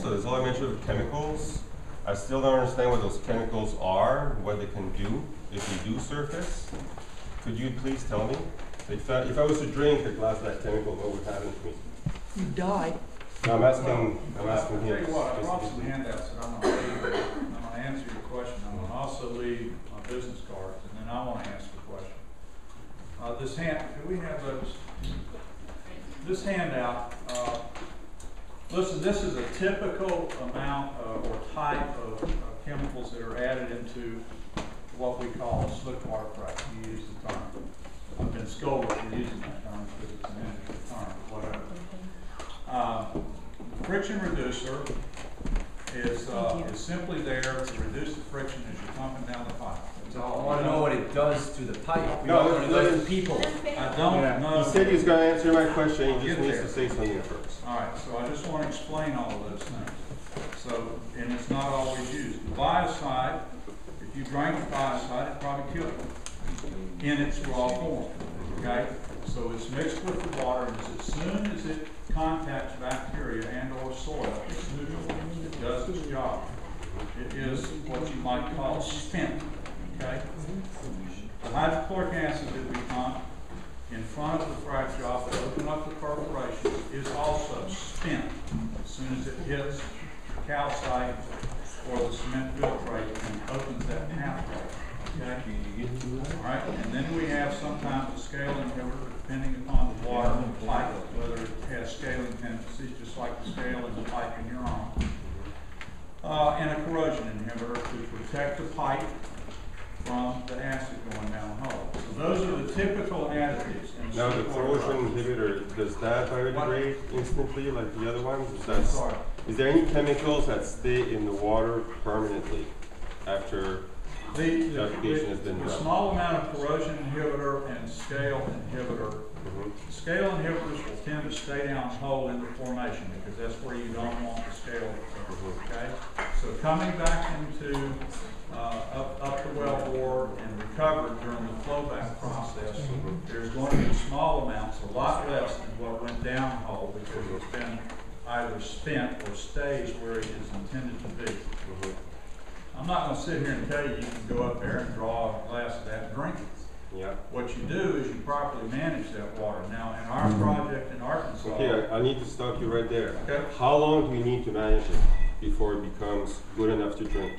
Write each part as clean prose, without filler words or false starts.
so there's a lot of mention of chemicals. I still don't understand what those chemicals are, what they can do if they do surface. Could you please tell me? If I was to drink a glass of that chemical, what would happen to me? You die. No, I'm asking him. I'll tell you what, I brought some handouts that I'm going to answer your question. I'm going to also leave my business cards, and then I want to answer the question. Can we have those? This handout, listen, this is a typical amount or type of chemicals that are added into what we call a slick water frack. You use the term. I've been scolded for using that term because it's an industry term, whatever. Friction reducer is simply there to reduce the friction as you're pumping down the pipe. I want to know what it does to the pipe. We No, don't want to do it to people. I don't know. He said he was going to answer my question. He just needs to say something first. All right, so I just want to explain all of those things. So, and it's not always used. The biocide, if you drank the biocide, it probably killed it in its raw form. Okay, so it's mixed with the water, and as soon as it contacts bacteria and or soil, it does its job. It is what you might call spent. Okay? The hydrochloric acid that we pump in front of the frac job to open up the perforation is also spent as soon as it hits the calcite or the cement filtrate and opens that pathway. Okay? All right, and then we have sometimes a scale inhibitor depending upon the water and the pipe, whether it has scaling tendencies, just like the scale in the pipe in your own. And a corrosion inhibitor to protect the pipe from the acid going down the hole. So those are the typical additives. Now the corrosion inhibitor, does that biodegrade instantly like the other ones? Is there any chemicals that stay in the water permanently after the application has been done? A small amount of corrosion inhibitor and scale inhibitor. Scale inhibitors will tend to stay down hole in the formation because that's where you don't want the scale. Okay? So coming back into up the wellbore and recovered during the flowback process, there's going to be small amounts, a lot less than what went downhole because it's been either spent or stays where it is intended to be. I'm not going to sit here and tell you you can go up there and draw a glass of that and drink it. Yeah. What you do is you properly manage that water. Now, in our project in Arkansas... Okay, I need to stop you right there. Okay. How long do you need to manage it before it becomes good enough to drink?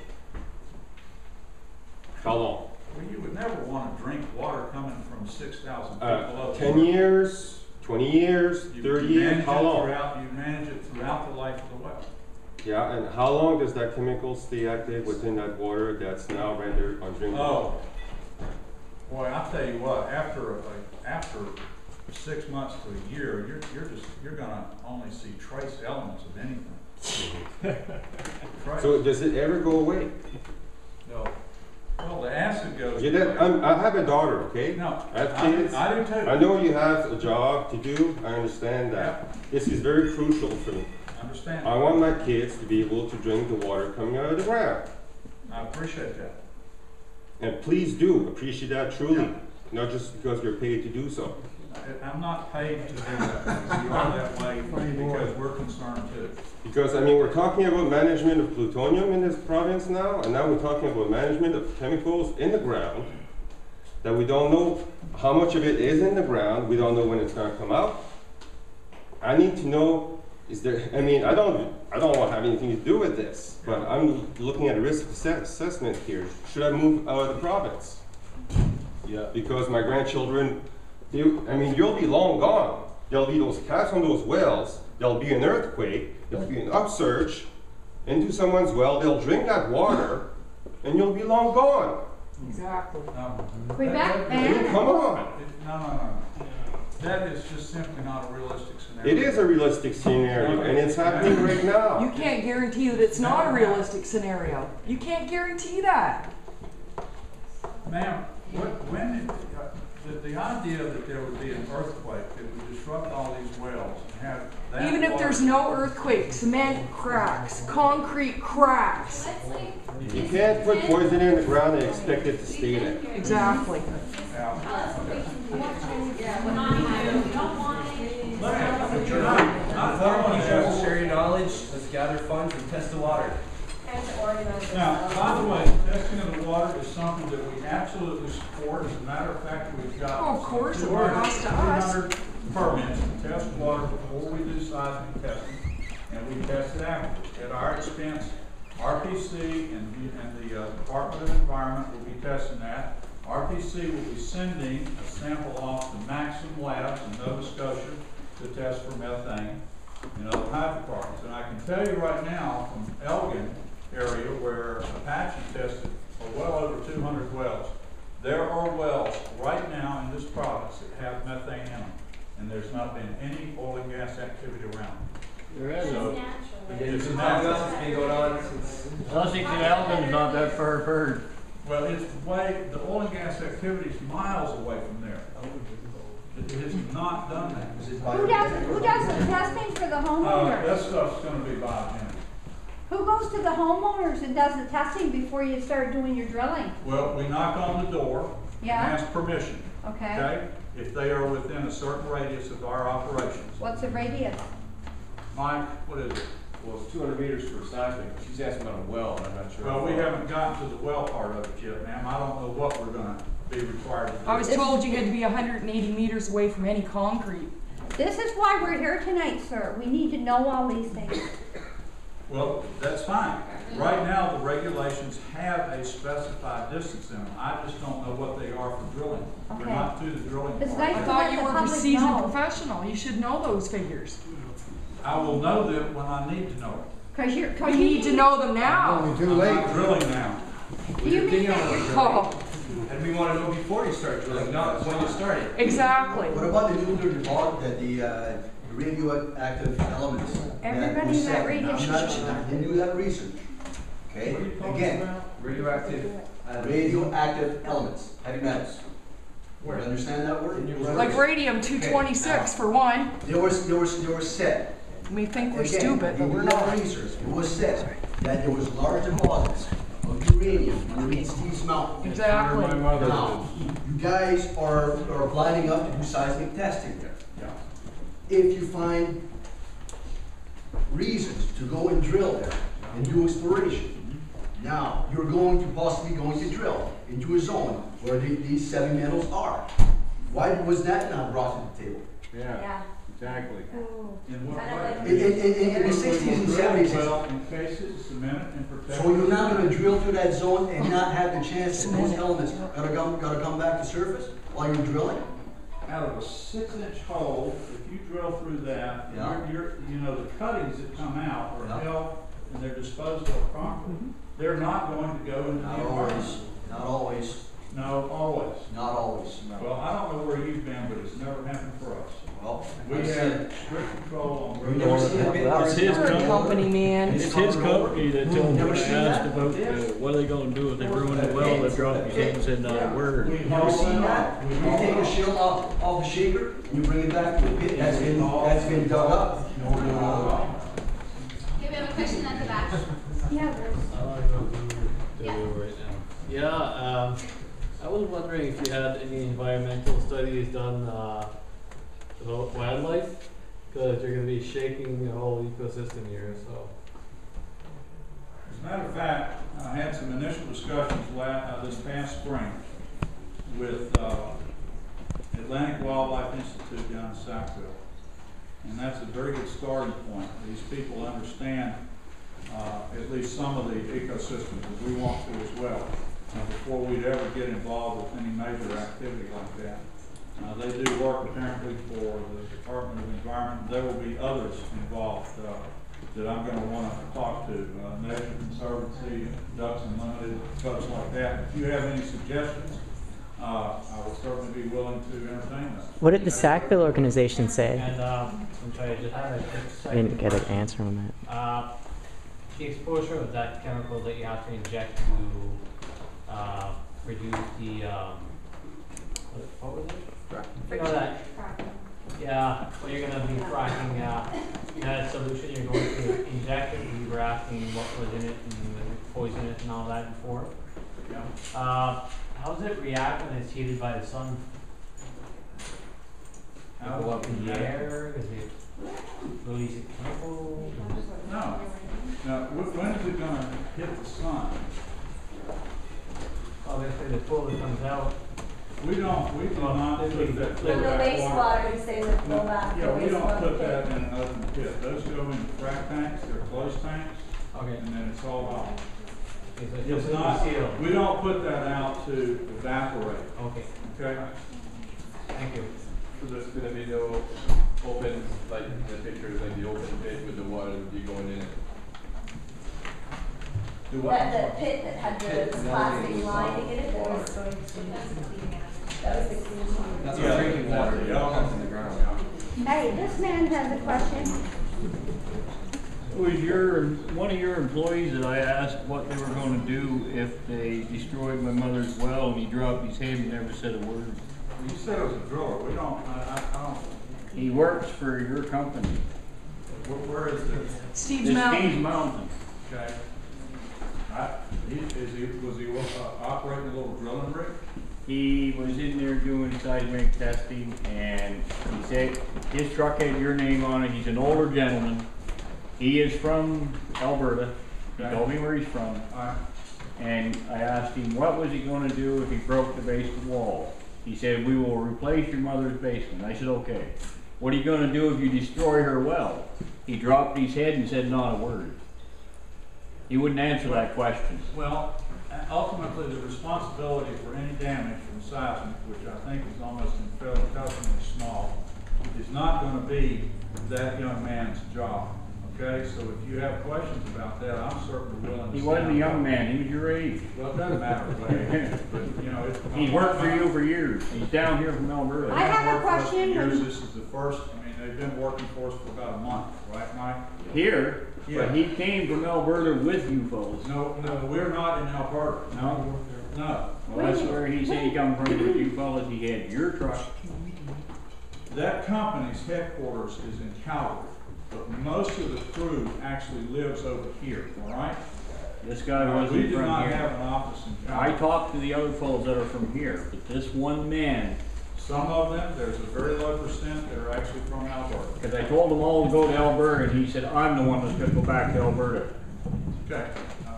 How long? Well, you would never want to drink water coming from 6,000 people over. 10 years, 20 years, 30 years, how long? You manage it throughout the life of the well. Yeah, and how long does that chemical stay active within that water that's now rendered undrinkable? Oh, boy, I'll tell you what. After 6 months to a year, you're going to only see trace elements of anything. So does it ever go away? No. Well, the acid goes. I have a daughter, okay? No, I have kids. I do too. I know you have a job to do. I understand that. Yeah. This is very crucial for me. I understand. I want my kids to be able to drink the water coming out of the ground. I appreciate that. And please do appreciate that truly, Yeah. not just because you're paid to do so. I'm not paid to do that. We are that way because we're concerned too. Because, I mean, we're talking about management of plutonium in this province now, and now we're talking about management of chemicals in the ground that we don't know how much of it is in the ground. We don't know when it's going to come out. I need to know, is there, I mean, I don't want to have anything to do with this, but I'm looking at a risk assessment here. Should I move out of the province? Yeah. Because my grandchildren, you'll be long gone. There'll be those cats on those wells. There'll be an earthquake. There'll be an upsurge into someone's well. They'll drink that water, and you'll be long gone. Exactly. Quebec, Come on. No. That is just simply not a realistic scenario. It is a realistic scenario, and it's happening right now. You can't guarantee that it's not a realistic scenario. You can't guarantee that. Ma'am, the idea that there would be an earthquake that would disrupt all these wells and have that Even if water, there's no earthquake, cement cracks, concrete cracks. You can't put poison in the ground and expect it to stay there. Exactly. Necessary knowledge. just gather funds and test the water. And to organize Now, this. by the way, testing of the water is something that we absolutely support. As a matter of fact, we've got Oh, of course, it 200 belongs to us. 200 permits to test water before we do seismic testing, and we test it afterwards. At our expense, RPC and the Department of Environment will be testing that. RPC will be sending a sample off to Maxim Labs in Nova Scotia to test for methane and other hydrocarbons. And I can tell you right now from Elgin area where Apache tested well over 200 wells, there are wells right now in this province that have methane in them, and there's not been any oil and gas activity around them. There is So, a. it's It's natural. been going on since. Sussex and Elgin's not that far apart. Well, it's way, the oil and gas activity is miles away from there. It has not done that. Who does the testing for the That homeowners? stuff's gonna be biogenic. Who goes to the homeowners and does the testing before you start doing your drilling? Well, we knock on the door and Yeah. ask permission, Okay. okay? If they are within a certain radius of our operations. What's the radius? Mike, what is it? Well, it's 200 meters for seismic. She's asking about a well, and I'm not sure. Well, we haven't gotten to the well part of it yet, ma'am. I don't know what we're gonna be required to do. I was told you had to be 180 meters away from any concrete. This is why we're here tonight, sir. We need to know all these things. Well, that's fine. Right now, the regulations have a specified distance in them. I just don't know what they are for drilling. We're Okay. not to the drilling It's part. nice I to thought let you the were a public seasoned know. professional. You should know those figures. I will know them when I need to know it. Cause you're, We need to know them now. I'm not drilling now. Do you mean that you're, Oh, And we want to know before you start drilling, not when you start it. exactly. What about the nuclear the radioactive elements? Everybody in that radius I didn't do that research, okay? What are you talking Again, about? Radioactive. radioactive elements, heavy metals. You Where? understand that word? Like radium 226 for one. There was said. We think we're Again, stupid, but you we're do that not. research. It was said that there was large deposits of uranium underneath Steve's Mountain. Exactly. Now, you guys are lining up to do seismic testing there. Yeah. If you find reasons to go and drill there and do exploration, now you're possibly going to drill into a zone where these heavy metals are. Why was that not brought to the table? Yeah. Exactly. In what Kind of way? like- In the 60s and 70s, Well, in cases, cement and protect. so you're not gonna drill through that zone and not have the chance that those elements gotta come back to surface while you're drilling? Out of a 6-inch hole, if you drill through that, Yeah. you know, the cuttings that come out are Yeah. held and they're disposed of properly. They're not going to go into the Not environment. always, not always, No, always. not always. Well, I don't know where you've been, but it's never happened for us. Well, We I've have seen it. strict control on. We've never seen it. That's his You're a company man. It's his company that told me, Never I seen asked that? about what are they gonna do if they ruin the well, they drop these things in where? We Never haul seen it that? off. You take a shell off the shaker, and you bring it back to the pit, that's been dug up. Okay, we have a question at the back. yeah, Yeah, I was wondering if you had any environmental studies done about wildlife, because you're going to be shaking the whole ecosystem here. So, As a matter of fact, I had some initial discussions this past spring with Atlantic Wildlife Institute down in Sackville. And that's a very good starting point. These people understand at least some of the ecosystems that we want to as well, before we'd ever get involved with any major activity like that. They do work apparently for the Department of Environment. There will be others involved that I'm going to want to talk to, Nature Conservancy, Ducks Unlimited, folks like that. If you have any suggestions, I will certainly be willing to entertain those. What did the Sackville organization say? and I'm sorry, I just had a quick I didn't second get an question. answer on that. The exposure of that chemical that you have to inject to reduce the what was it? You know that? Yeah, well, you're going to be fracking that solution. You're going to inject it. We were asking what was in it and was it poisonous and all that before. Yeah. How does it react when it's heated by the sun? How Out Go up in the air, is it releasing chemicals? No. Now, when is it gonna hit the sun? Obviously, the flow that comes out. We do not put that. From the wastewater, you say would flow back. Yeah, we don't wastewater put pit. that in an open pit. Those go in frack tanks, they're closed tanks, Okay. and then it's all out. It's not, sealed. we don't put that out to evaporate, Okay, okay? thank you. So there's gonna be no open, like in the pictures, like the open pit with the water would be going in it. Do what? That pit that had the plastic lining in it, that was going to, that was the clean. That's Yeah, what drinking water that's- that comes in the ground. Hey, this man has a question. Was one of your employees that I asked what they were gonna do if they destroyed my mother's well, and he dropped his head and never said a word? You said it was a driller. We don't, I don't, He works for your company. where is this? Steve's This Mountain. Steve's Mountain. Okay. Was he operating a little drilling rig? He was in there doing seismic testing, and he said his truck had your name on it. He's an older gentleman. He is from Alberta. He Okay. told me where he's from. Alright. And I asked him, what was he gonna do if he broke the basement wall? He said, we will replace your mother's basement. I said, okay. What are you gonna do if you destroy her well? He dropped his head and said not a word. He wouldn't answer that question. Well, ultimately, the responsibility for any damage from seismic, which I think is almost infinitesimally small, is not gonna be that young man's job. Okay, so if you have questions about that, I'm certainly willing to. He wasn't a stand young up. man, he was your age. Well, it doesn't matter, but, you know, it's. He's worked for you for years. He's down here from Alberta. I have a Worked for us for question. years. This is the first, I mean, they've been working for us for about a month, right, Mike? Here, Yeah. but he came from Alberta with you folks. No, we're not in Alberta. No? No. Well, that's where he said he come from with you fellas. He had your truck. That company's headquarters is in Calgary, but most of the crew actually lives over here, all right? This guy We wasn't do from not have here. an office in I Calgary. talked to the other fellows that are from here, but this one man, Some of them, there's a very low percent that are actually from Alberta. because I told them all to go to Alberta, and he said, I'm the one that's gonna go back to Alberta. Okay,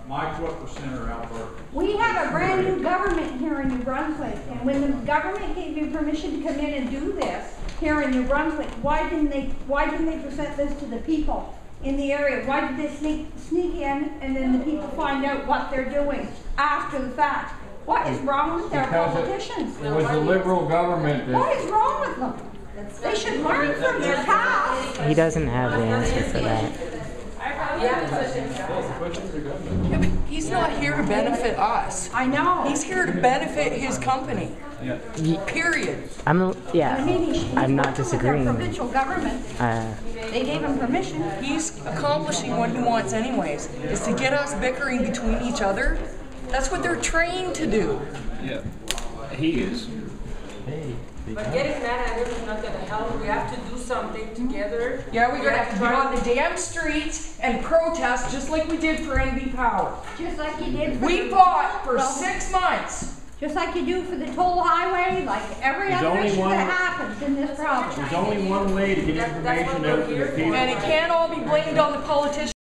Mike, what percent are Alberta? We have a brand new government here in New Brunswick, and when the government gave you permission to come in and do this here in New Brunswick, why didn't they present this to the people in the area? Why did they sneak in and then the people find out what they're doing after the fact? What is wrong with their Because politicians? It was the liberal government What is wrong with them? They should learn from their past. He doesn't have the answer for that. Yeah, but he's not here to benefit us. I know. He's here to benefit his company. Period. Yeah, I mean, he's I'm not working with their disagreeing. provincial government. They gave him permission. He's accomplishing what he wants anyways, is to get us bickering between each other. That's what they're trained to do. Yeah, he is. But getting mad at him is not gonna help. We have to do something together. Yeah, we're gonna have to get on the damn streets and protest just like we did for NB Power. Just like you did for We the- fought for 6 months. Just like you do for the toll highway, like every There's other only issue one- that happens in this province. There's only one way to get information out to the people. And it can't all be blamed on the politicians.